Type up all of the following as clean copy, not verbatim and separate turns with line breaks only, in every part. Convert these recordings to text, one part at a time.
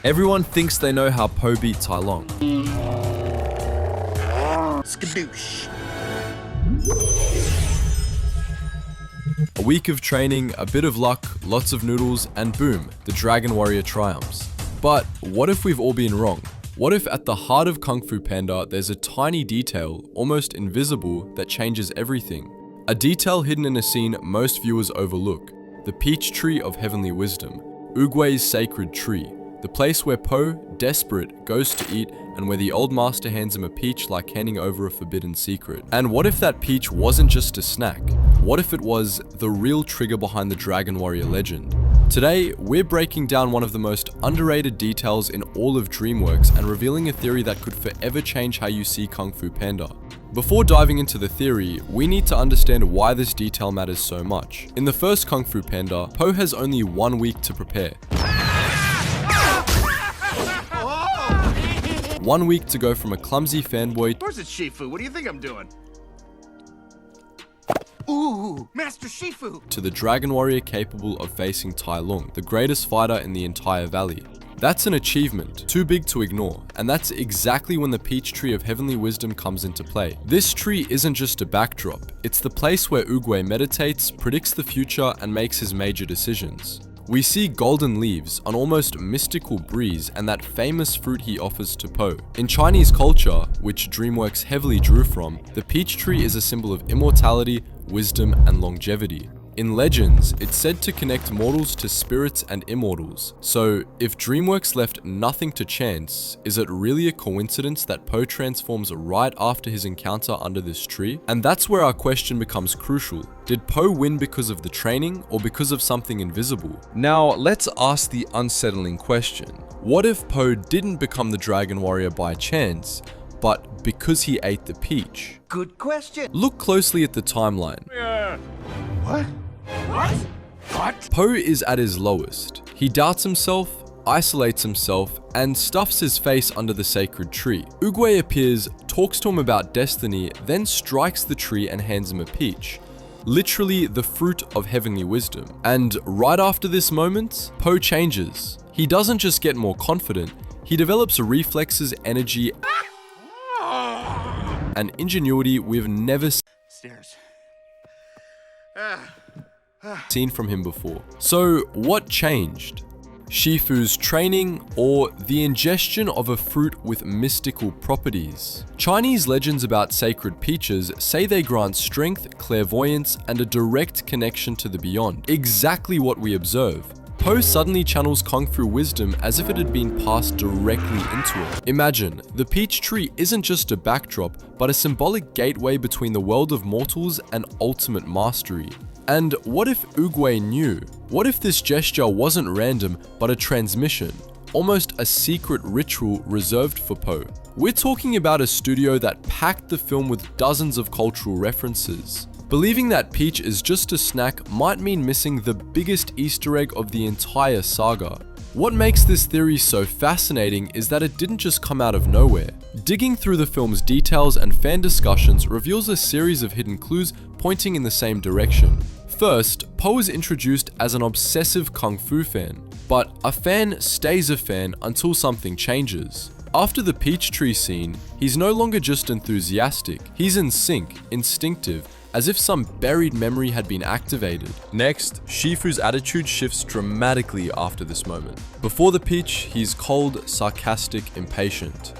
Everyone thinks they know how Po beat Tai Lung.
Skadoosh.
A week of training, a bit of luck, lots of noodles, and boom, the Dragon Warrior triumphs. But what if we've all been wrong? What if at the heart of Kung Fu Panda there's a tiny detail, almost invisible, that changes everything? A detail hidden in a scene most viewers overlook. The peach tree of heavenly wisdom. Oogway's sacred tree. The place where Po, desperate, goes to eat and where the old master hands him a peach like handing over a forbidden secret. And what if that peach wasn't just a snack? What if it was the real trigger behind the Dragon Warrior legend? Today, we're breaking down one of the most underrated details in all of DreamWorks and revealing a theory that could forever change how you see Kung Fu Panda. Before diving into the theory, we need to understand why this detail matters so much. In the first Kung Fu Panda, Po has only 1 week to prepare. 1 week to go from a clumsy fanboy.
Of course it's Shifu. What do you think I'm doing? Ooh, Master Shifu!
To the Dragon Warrior capable of facing Tai Lung, the greatest fighter in the entire valley. That's an achievement, too big to ignore, and that's exactly when the peach tree of heavenly wisdom comes into play. This tree isn't just a backdrop, it's the place where Oogway meditates, predicts the future, and makes his major decisions. We see golden leaves, an almost mystical breeze, and that famous fruit he offers to Po. In Chinese culture, which DreamWorks heavily drew from, the peach tree is a symbol of immortality, wisdom, and longevity. In legends, it's said to connect mortals to spirits and immortals. So, if DreamWorks left nothing to chance, is it really a coincidence that Po transforms right after his encounter under this tree? And that's where our question becomes crucial. Did Po win because of the training or because of something invisible? Now, let's ask the unsettling question. What if Po didn't become the Dragon Warrior by chance, but because he ate the peach?
Good question.
Look closely at the timeline.
What? What?
Po is at his lowest. He doubts himself, isolates himself, and stuffs his face under the sacred tree. Oogway appears, talks to him about destiny, then strikes the tree and hands him a peach. Literally the fruit of heavenly wisdom. And right after this moment, Po changes. He doesn't just get more confident, he develops reflexes, energy, and ingenuity we've never seen from him before. So what changed? Shifu's training or the ingestion of a fruit with mystical properties? Chinese legends about sacred peaches say they grant strength, clairvoyance, and a direct connection to the beyond. Exactly what we observe. Po suddenly channels Kung Fu wisdom as if it had been passed directly into it. Imagine, the peach tree isn't just a backdrop, but a symbolic gateway between the world of mortals and ultimate mastery. And what if Oogway knew? What if this gesture wasn't random, but a transmission? Almost a secret ritual reserved for Po. We're talking about a studio that packed the film with dozens of cultural references. Believing that peach is just a snack might mean missing the biggest Easter egg of the entire saga. What makes this theory so fascinating is that it didn't just come out of nowhere. Digging through the film's details and fan discussions reveals a series of hidden clues pointing in the same direction. First, Po is introduced as an obsessive Kung Fu fan, but a fan stays a fan until something changes. After the peach tree scene, he's no longer just enthusiastic, he's in sync, instinctive, as if some buried memory had been activated. Next, Shifu's attitude shifts dramatically after this moment. Before the peach, he's cold, sarcastic, impatient.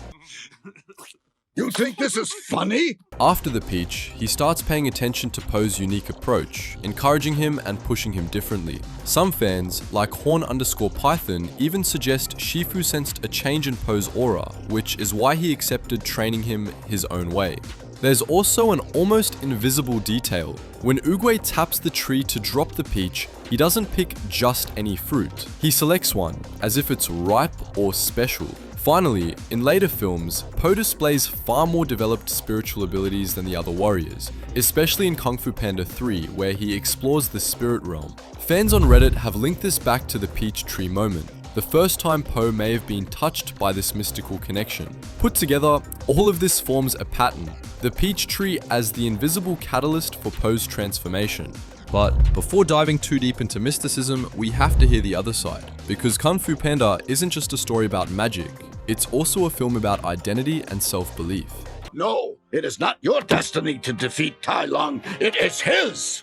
You think this is funny?
After the peach, he starts paying attention to Po's unique approach, encouraging him and pushing him differently. Some fans, like Horn_Python, even suggest Shifu sensed a change in Po's aura, which is why he accepted training him his own way. There's also an almost invisible detail. When Oogway taps the tree to drop the peach, he doesn't pick just any fruit. He selects one, as if it's ripe or special. Finally, in later films, Po displays far more developed spiritual abilities than the other warriors, especially in Kung Fu Panda 3, where he explores the spirit realm. Fans on Reddit have linked this back to the peach tree moment, the first time Po may have been touched by this mystical connection. Put together, all of this forms a pattern, the peach tree as the invisible catalyst for Po's transformation. But before diving too deep into mysticism, we have to hear the other side. Because Kung Fu Panda isn't just a story about magic, it's also a film about identity and self-belief.
No, it is not your destiny to defeat Tai Lung. It is his!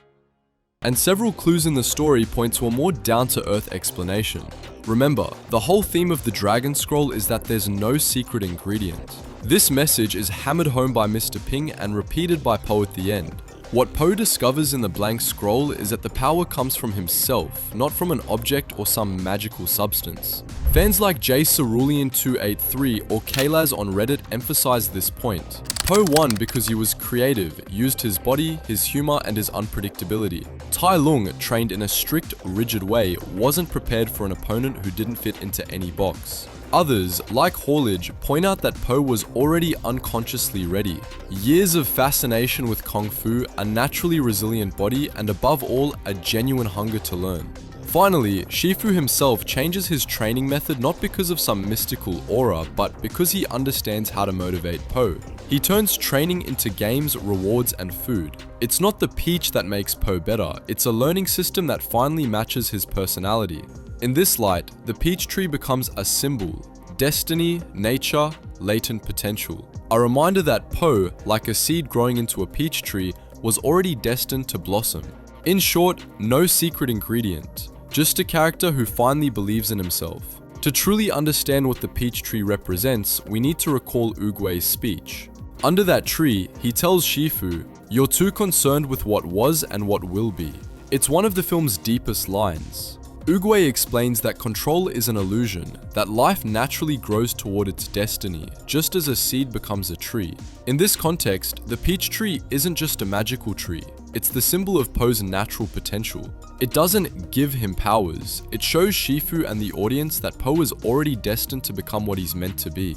And several clues in the story point to a more down-to-earth explanation. Remember, the whole theme of the Dragon Scroll is that there's no secret ingredient. This message is hammered home by Mr. Ping and repeated by Po at the end. What Po discovers in the blank scroll is that the power comes from himself, not from an object or some magical substance. Fans like J Cerulean283 or Kalaz on Reddit emphasize this point. Po won because he was creative, used his body, his humor, and his unpredictability. Tai Lung, trained in a strict, rigid way, wasn't prepared for an opponent who didn't fit into any box. Others, like Haulage, point out that Po was already unconsciously ready. Years of fascination with Kung Fu, a naturally resilient body, and above all, a genuine hunger to learn. Finally, Shifu himself changes his training method not because of some mystical aura, but because he understands how to motivate Po. He turns training into games, rewards, and food. It's not the peach that makes Po better, it's a learning system that finally matches his personality. In this light, the peach tree becomes a symbol: destiny, nature, latent potential. A reminder that Po, like a seed growing into a peach tree, was already destined to blossom. In short, no secret ingredient, just a character who finally believes in himself. To truly understand what the peach tree represents, we need to recall Oogway's speech. Under that tree, he tells Shifu, "You're too concerned with what was and what will be." It's one of the film's deepest lines. Oogway explains that control is an illusion, that life naturally grows toward its destiny, just as a seed becomes a tree. In this context, the peach tree isn't just a magical tree, it's the symbol of Po's natural potential. It doesn't give him powers, it shows Shifu and the audience that Po is already destined to become what he's meant to be.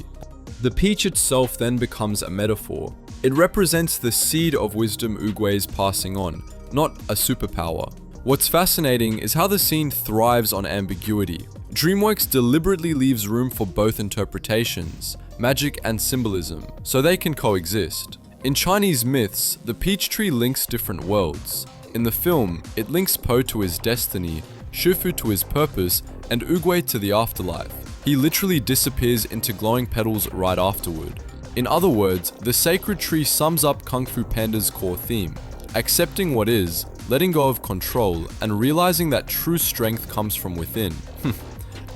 The peach itself then becomes a metaphor. It represents the seed of wisdom Oogway is passing on, not a superpower. What's fascinating is how the scene thrives on ambiguity. DreamWorks deliberately leaves room for both interpretations, magic and symbolism, so they can coexist. In Chinese myths, the peach tree links different worlds. In the film, it links Po to his destiny, Shifu to his purpose, and Oogway to the afterlife. He literally disappears into glowing petals right afterward. In other words, the sacred tree sums up Kung Fu Panda's core theme: accepting what is, letting go of control, and realizing that true strength comes from within.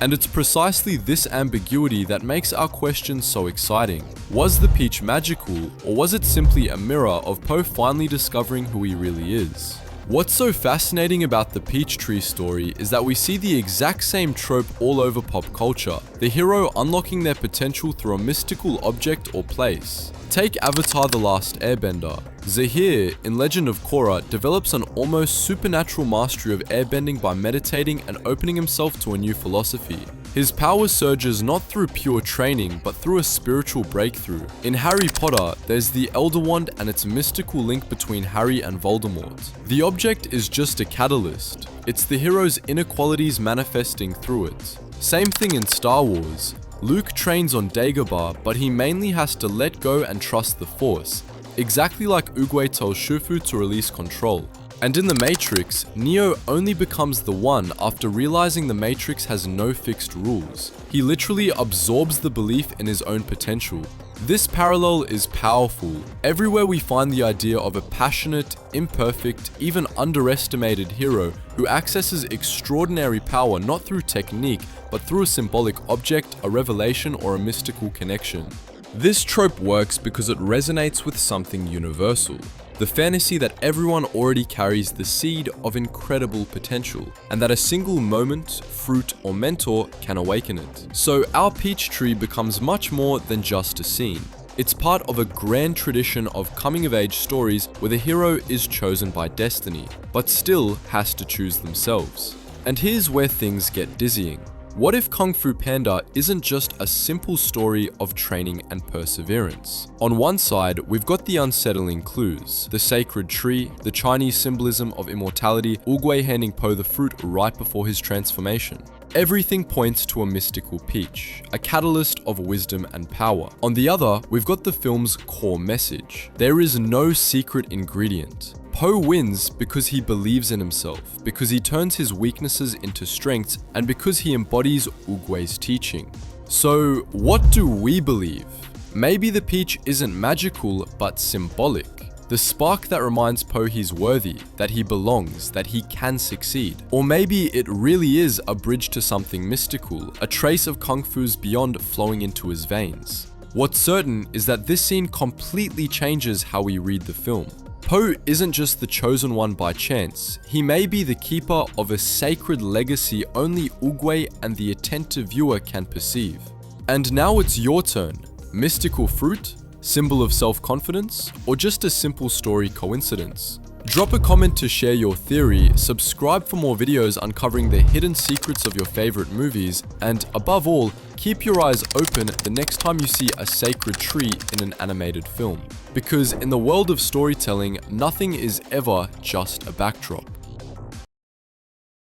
And it's precisely this ambiguity that makes our question so exciting. Was the peach magical, or was it simply a mirror of Po finally discovering who he really is? What's so fascinating about the peach tree story is that we see the exact same trope all over pop culture, the hero unlocking their potential through a mystical object or place. Take Avatar: The Last Airbender. Zahir, in Legend of Korra, develops an almost supernatural mastery of airbending by meditating and opening himself to a new philosophy. His power surges not through pure training, but through a spiritual breakthrough. In Harry Potter, there's the Elder Wand and its mystical link between Harry and Voldemort. The object is just a catalyst. It's the hero's inner qualities manifesting through it. Same thing in Star Wars. Luke trains on Dagobah, but he mainly has to let go and trust the Force, exactly like Oogway tells Shifu to release control. And in The Matrix, Neo only becomes the One after realizing the Matrix has no fixed rules. He literally absorbs the belief in his own potential. This parallel is powerful. Everywhere we find the idea of a passionate, imperfect, even underestimated hero who accesses extraordinary power not through technique, but through a symbolic object, a revelation, or a mystical connection. This trope works because it resonates with something universal. The fantasy that everyone already carries the seed of incredible potential, and that a single moment, fruit, or mentor can awaken it. So our peach tree becomes much more than just a scene. It's part of a grand tradition of coming-of-age stories where the hero is chosen by destiny, but still has to choose themselves. And here's where things get dizzying. What if Kung Fu Panda isn't just a simple story of training and perseverance? On one side, we've got the unsettling clues, the sacred tree, the Chinese symbolism of immortality, Oogway handing Po the fruit right before his transformation. Everything points to a mystical peach, a catalyst of wisdom and power. On the other, we've got the film's core message. There is no secret ingredient. Po wins because he believes in himself, because he turns his weaknesses into strengths, and because he embodies Oogway's teaching. So, what do we believe? Maybe the peach isn't magical, but symbolic. The spark that reminds Po he's worthy, that he belongs, that he can succeed. Or maybe it really is a bridge to something mystical, a trace of Kung Fu's beyond flowing into his veins. What's certain is that this scene completely changes how we read the film. Po isn't just the chosen one by chance, he may be the keeper of a sacred legacy only Oogway and the attentive viewer can perceive. And now it's your turn. Mystical fruit? Symbol of self-confidence? Or just a simple story coincidence? Drop a comment to share your theory, subscribe for more videos uncovering the hidden secrets of your favorite movies, and above all, keep your eyes open the next time you see a sacred tree in an animated film. Because in the world of storytelling, nothing is ever just a backdrop.